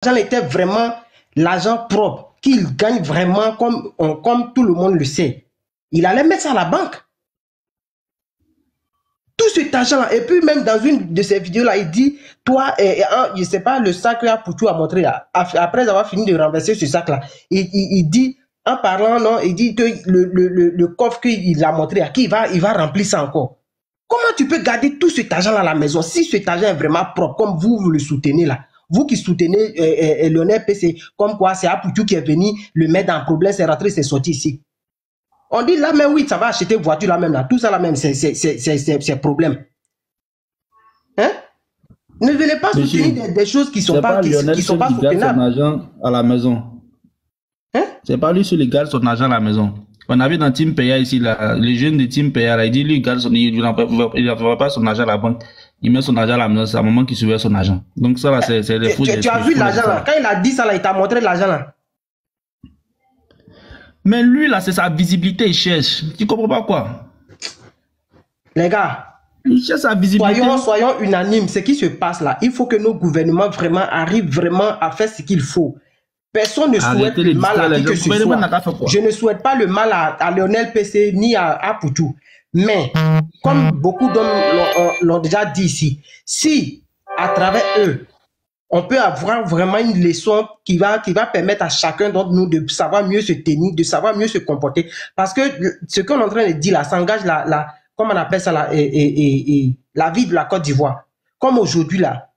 l'argent était vraiment l'argent propre, qu'il gagne vraiment comme tout le monde le sait, il allait mettre ça à la banque. Tout cet argent-là. Et puis même dans une de ces vidéos-là, il dit, toi, je ne sais pas, le sac là, Poutou a montré, là, après avoir fini de renverser ce sac-là, il dit, en parlant, non, il dit que le coffre qu'il a montré, il va remplir ça encore. Comment tu peux garder tout cet argent-là à la maison si cet argent est vraiment propre, comme vous le soutenez là? Vous qui soutenez Lionel PC, comme quoi c'est Poutou qui est venu le mettre en problème, c'est rentré, c'est sorti ici. On dit là, mais oui, ça va acheter voiture là même là. Tout ça là même, c'est problème. Hein? Ne venez pas soutenir des choses qui sont pas soutenables. Son argent à la maison. Hein? C'est pas lui seul qui garde son argent à la maison. On avait dans Team Paya ici, là, les jeunes de Team Paya, là, il dit lui, il n'envoie pas son argent à la banque. Il met son argent à la maison, c'est à un moment qu'il surveille son argent. Donc ça là, c'est des fous. Tu as vu l'argent là? Quand il a dit ça là, il t'a montré l'argent là. Mais lui, là, c'est sa visibilité, il cherche. Tu comprends pas quoi? Les gars, il cherche sa visibilité. Soyons unanimes. Ce qui se passe là, il faut que nos gouvernements vraiment arrivent vraiment à faire ce qu'il faut. Personne ne souhaite le mal à qui que ce soit. Je ne souhaite pas le mal à Lionel PC ni à Poutou. Mais, comme beaucoup d'hommes l'ont déjà dit ici, si, à travers eux, on peut avoir vraiment une leçon qui va permettre à chacun d'entre nous de savoir mieux se tenir, de savoir mieux se comporter. Parce que ce qu'on est en train de dire là, ça engage comment on appelle ça, la vie de la Côte d'Ivoire. Comme aujourd'hui là.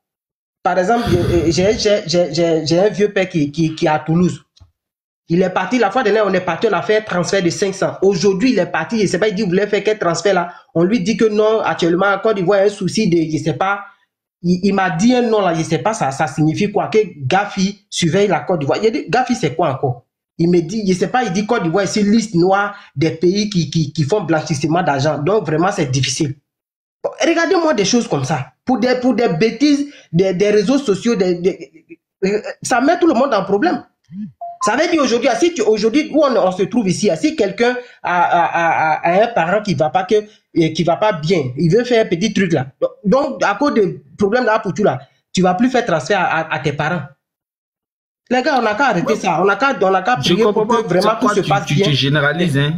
Par exemple, j'ai un vieux père qui est à Toulouse. Il est parti, la fois dernière, on est parti, on a fait un transfert de 500. Aujourd'hui, il est parti, je ne sais pas, il dit, vous voulez faire quel transfert là? On lui dit que non, actuellement, à Côte d'Ivoire, il y a un souci de, je ne sais pas, il m'a dit un nom là, je ne sais pas, ça signifie quoi, que Gafi surveille la Côte d'Ivoire. Il a dit, Gafi, c'est quoi encore? Il me dit, je ne sais pas, il dit Côte d'Ivoire, c'est une liste noire des pays qui font blanchissement d'argent. Donc, vraiment, c'est difficile. Regardez-moi des choses comme ça. Pour des bêtises, des réseaux sociaux, ça met tout le monde en problème. Ça veut dire aujourd'hui, où on se trouve ici, si quelqu'un a un parent qui va pas bien, il veut faire un petit truc là. Donc, à cause des problèmes là pour tout là, tu vas plus faire transfert à tes parents. Les gars, on n'a qu'à arrêter ça. On n'a qu'à prier pour que vraiment tout se passe bien. Tu généralises, hein?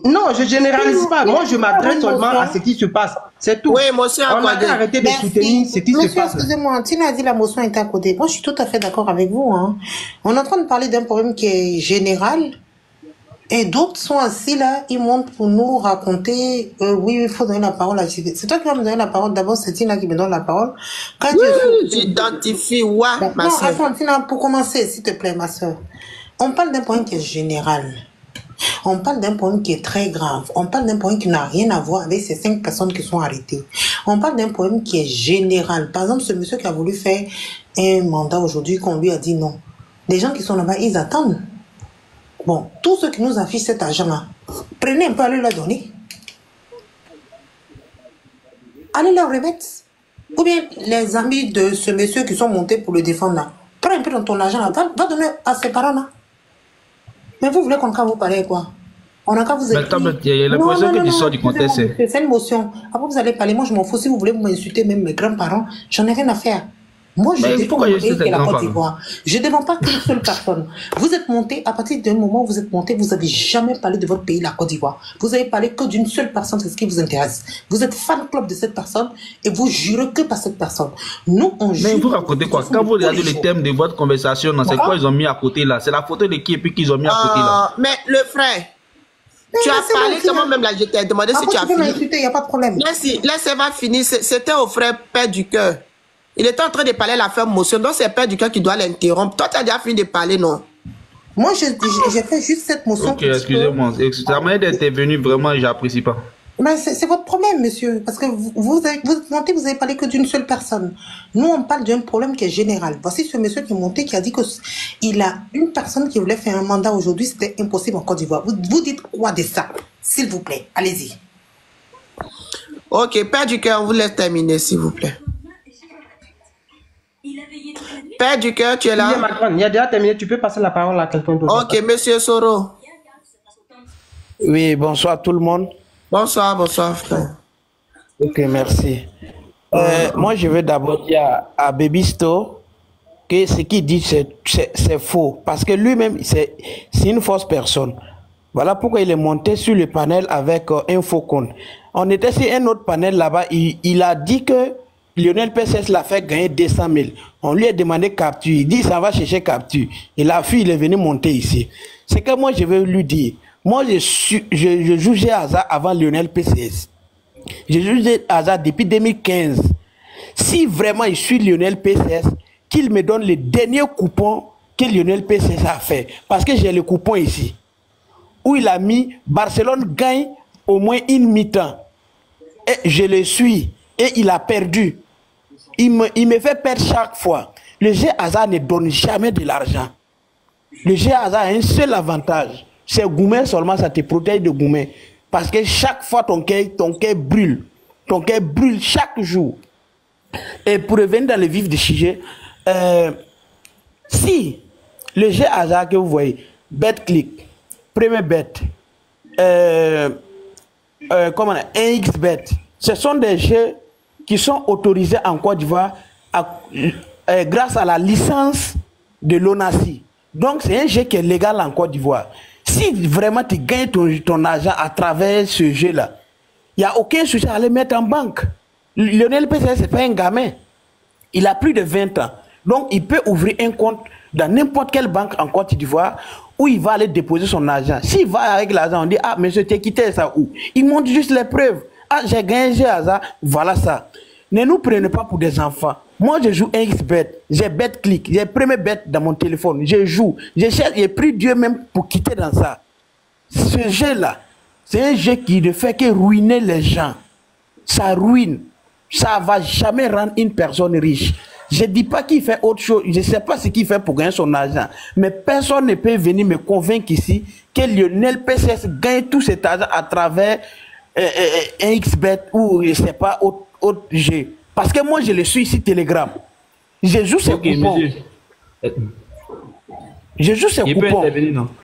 Non, je généralise pas. Moi, je m'adresse seulement à ce qui se passe. C'est tout. Oui, motion on n'a qu'à arrêter de soutenir ce qui se passe. Excusez-moi, Tina a dit la motion est à côté. Moi, je suis tout à fait d'accord avec vous. Hein. On est en train de parler d'un problème qui est général. Et d'autres sont assis là, ils montent pour nous raconter, oui, il faut donner la parole à Tina. C'est toi qui vas me donner la parole. D'abord, c'est Tina qui me donne la parole. Quand j'identifie, ouais, ma soeur. Non, attends, Tina, pour commencer, s'il te plaît, ma soeur. On parle d'un problème qui est général. On parle d'un problème qui est très grave. On parle d'un problème qui n'a rien à voir avec ces 5 personnes qui sont arrêtées. On parle d'un problème qui est général. Par exemple, ce monsieur qui a voulu faire un mandat aujourd'hui, qu'on lui a dit non. Les gens qui sont là-bas, ils attendent. Bon, tous ceux qui nous affichent cet argent-là, prenez un peu, allez leur donner. Allez leur remettre. Ou bien les amis de ce monsieur qui sont montés pour le défendre là, prends un peu dans ton argent là, va donner à ses parents là. Mais vous voulez qu'on vous parle quoi? On a qu'à vous écrire. Il y a l'impression que tu sors du contexte. C'est une motion. Après vous allez parler, moi je m'en fous. Si vous voulez m'insulter, même mes grands-parents, j'en ai rien à faire. Moi je défends la Côte d'Ivoire. Je ne défends pas qu'une seule personne. Vous êtes monté, à partir d'un moment où vous êtes monté, vous n'avez jamais parlé de votre pays, la Côte d'Ivoire. Vous avez parlé que d'une seule personne, c'est ce qui vous intéresse. Vous êtes fan club de cette personne et vous jurez que par cette personne. Nous, on jure. Mais vous racontez quoi? Quand vous regardez les thèmes de votre conversation, c'est quoi ils ont mis à côté là? C'est la photo de qui et puis qu'ils ont mis à côté là? Mais le frère, tu as parlé comment même là, je t'ai demandé si tu as fini. Il n'y a pas de problème. Laisse Eva finir. C'était au frère Père du cœur. Il était en train de parler à la femme motion, donc c'est Père du cœur qui doit l'interrompre. Toi, tu as déjà fini de parler, non? Moi, j'ai fait juste cette motion. Ok, excusez-moi. La manière d'intervenir, vraiment, j'apprécie pas. Ben, c'est votre problème, monsieur. Parce que vous êtes monté, vous avez parlé que d'une seule personne. Nous, on parle d'un problème qui est général. Voici ce monsieur qui est monté, qui a dit qu'il a une personne qui voulait faire un mandat aujourd'hui, c'était impossible en Côte d'Ivoire. Vous dites quoi de ça? S'il vous plaît, allez-y. Ok, Père du cœur, on vous laisse terminer, s'il vous plaît. Père du cœur, tu es là? Il a déjà terminé, tu peux passer la parole à quelqu'un d'autre. Ok, monsieur Soro. Oui, bonsoir tout le monde. Bonsoir, bonsoir, frère. Ok, merci. Moi, je veux d'abord dire à Baby Store que ce qu'il dit, c'est faux. Parce que lui-même, c'est une fausse personne. Voilà pourquoi il est monté sur le panel avec un faux compte. On était sur un autre panel là-bas, il a dit que Lionel PCS l'a fait gagner 200 000. On lui a demandé capture. Il dit ça va chercher capture. Et la fille, il est venu monter ici. C'est que moi, je vais lui dire. Moi, je jugeais Aza avant Lionel PCS. Je jugeais Aza depuis 2015. Si vraiment il suit Lionel PCS, qu'il me donne le dernier coupon que Lionel PCS a fait. Parce que j'ai le coupon ici. Où il a mis Barcelone gagne au moins une mi-temps. Et je le suis. Et il a perdu. Il me fait perdre chaque fois. Le jeu hasard ne donne jamais de l'argent. Le jeu hasard a un seul avantage. C'est Goumen seulement, ça te protège de Goumen. Parce que chaque fois ton cœur brûle. Ton cœur brûle chaque jour. Et pour revenir dans le vif du sujet, si le jeu hasard que vous voyez, BetClick, Premier Bet, comment on a, 1xBet, ce sont des jeux qui sont autorisés en Côte d'Ivoire grâce à la licence de l'ONACI. Donc c'est un jeu qui est légal en Côte d'Ivoire. Si vraiment tu gagnes ton argent à travers ce jeu-là, il n'y a aucun sujet à le mettre en banque. Lionel PCS, ce n'est pas un gamin. Il a plus de 20 ans. Donc il peut ouvrir un compte dans n'importe quelle banque en Côte d'Ivoire où il va aller déposer son argent. S'il va avec l'argent, on dit, ah, monsieur, t'es quitté ça où? Il montre juste les preuves. Ah, j'ai gagné, j'ai hasard, voilà ça. Ne nous prenez pas pour des enfants. Moi, je joue 1xBet, j'ai BetClick, j'ai Premier Bet dans mon téléphone, je joue. J'ai pris Dieu même pour quitter dans ça. Ce jeu-là, c'est un jeu qui ne fait que ruiner les gens. Ça ruine. Ça ne va jamais rendre une personne riche. Je ne dis pas qu'il fait autre chose, je ne sais pas ce qu'il fait pour gagner son argent. Mais personne ne peut venir me convaincre ici que Lionel PCS gagne tout cet argent à travers un xBet ou je ne sais pas autre jeu. Parce que moi je le suis ici Telegram. Je joue ces coupons. Je joue ces coupons.